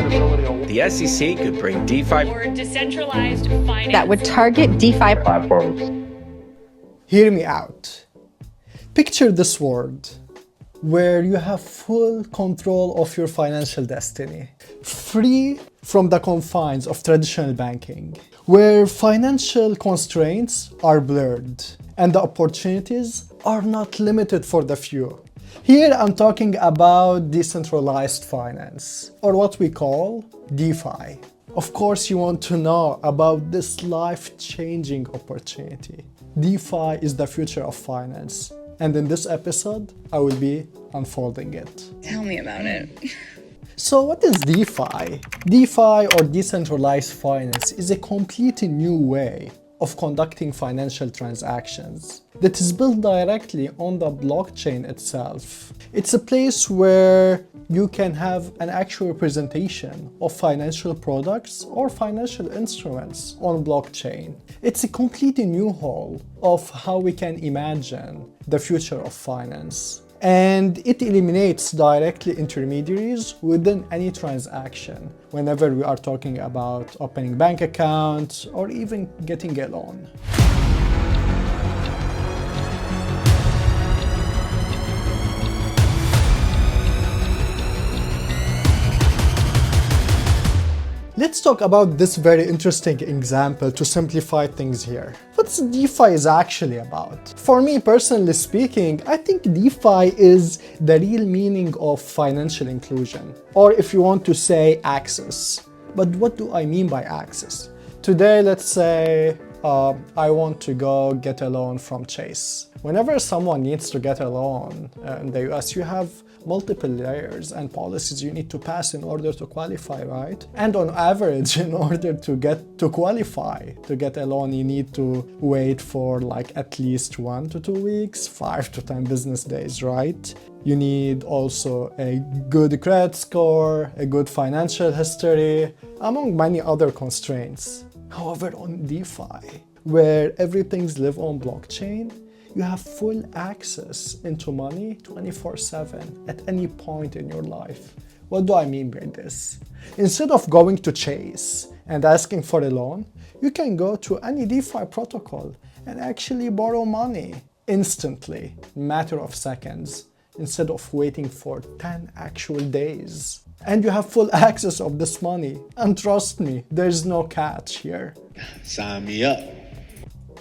The SEC could bring DeFi or decentralized finance that would target DeFi platforms. Hear me out. Picture this world where you have full control of your financial destiny, free from the confines of traditional banking, where financial constraints are blurred and the opportunities are not limited for the few. Here I'm talking about decentralized finance, or what we call DeFi. Of course, you want to know about this life-changing opportunity. DeFi is the future of finance, and in this episode, I will be unfolding it. Tell me about it. So what is DeFi? DeFi, or decentralized finance, is a completely new way of conducting financial transactions that is built directly on the blockchain itself. It's a place where you can have an actual representation of financial products or financial instruments on blockchain. It's a completely new whole of how we can imagine the future of finance. And it eliminates directly intermediaries within any transaction whenever we are talking about opening bank accounts or even getting a loan. Let's talk about this very interesting example to simplify things here. What DeFi is actually about? For me, personally speaking, I think DeFi is the real meaning of financial inclusion, or if you want to say access. But what do I mean by access? Today, let's say I want to go get a loan from Chase. Whenever someone needs to get a loan in the US, you have multiple layers and policies you need to pass in order to qualify, right? And on average, in order to qualify to get a loan, you need to wait for like at least 1 to 2 weeks, 5 to 10 business days, right? You need also a good credit score, a good financial history, among many other constraints. However, on DeFi, where everything's live on blockchain, you have full access into money 24/7 at any point in your life. What do I mean by this? Instead of going to Chase and asking for a loan, you can go to any DeFi protocol and actually borrow money instantly, matter of seconds, instead of waiting for 10 actual days. And you have full access of this money. And trust me, there's no catch here. Sign me up.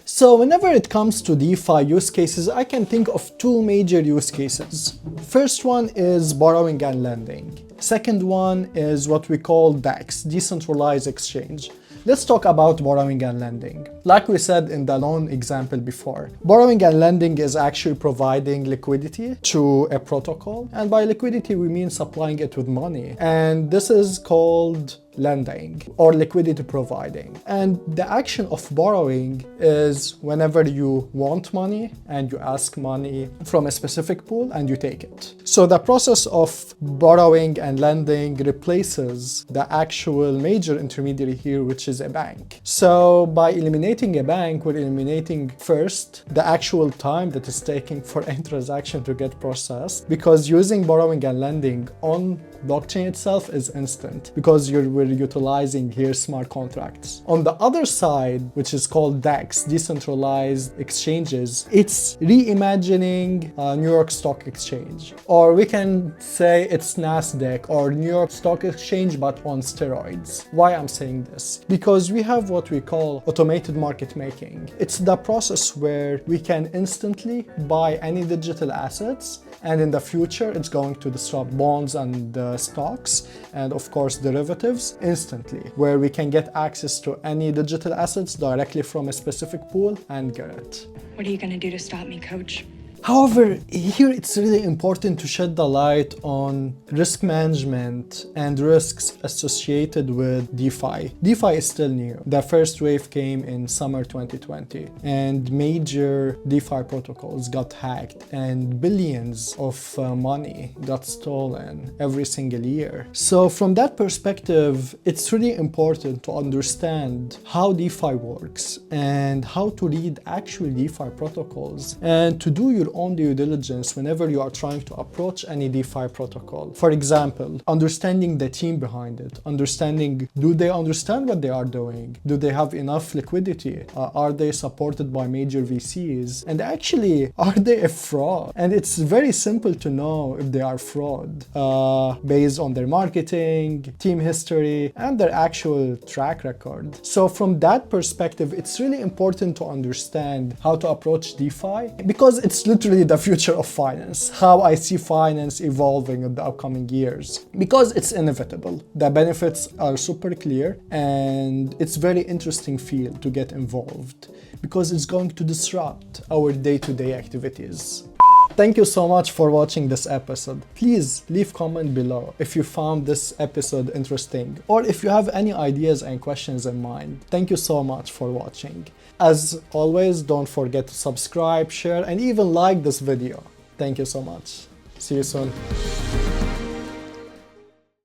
So whenever it comes to DeFi use cases, I can think of two major use cases. First one is borrowing and lending. Second one is what we call DApps, Decentralized Exchange. Let's talk about borrowing and lending. Like we said in the loan example before, borrowing and lending is actually providing liquidity to a protocol. And by liquidity, we mean supplying it with money. And this is called lending or liquidity providing. And the action of borrowing is whenever you want money and you ask money from a specific pool and you take it. So the process of borrowing and lending replaces the actual major intermediary here, which is a bank. So by eliminating a bank, we're eliminating first the actual time that is taking for a transaction to get processed, because using borrowing and lending on blockchain itself is instant because we're utilizing here smart contracts. On the other side, which is called DApps, Decentralized Exchanges, it's reimagining New York Stock Exchange. Or we can say it's NASDAQ or New York Stock Exchange, but on steroids. Why I'm saying this? Because we have what we call automated market making. It's the process where we can instantly buy any digital assets, and in the future, it's going to disrupt bonds and stocks, and of course derivatives instantly, where we can get access to any digital assets directly from a specific pool and get it. What are you gonna do to stop me, coach? However, here it's really important to shed the light on risk management and risks associated with DeFi. DeFi is still new. The first wave came in summer 2020, and major DeFi protocols got hacked and billions of money got stolen every single year. So from that perspective, it's really important to understand how DeFi works and how to read actual DeFi protocols and to do your own due diligence whenever you are trying to approach any DeFi protocol. For example, understanding the team behind it, understanding, do they understand what they are doing? Do they have enough liquidity? Are they supported by major VCs? And actually, are they a fraud? And it's very simple to know if they are fraud based on their marketing, team history, and their actual track record. So from that perspective, it's really important to understand how to approach DeFi, because it's literally the future of finance, how I see finance evolving in the upcoming years, because it's inevitable. The benefits are super clear, and it's very interesting field to get involved because it's going to disrupt our day-to-day activities. Thank you so much for watching this episode. Please leave comment below if you found this episode interesting, or if you have any ideas and questions in mind. Thank you so much for watching. As always, don't forget to subscribe, share, and even like this video. Thank you so much. See you soon.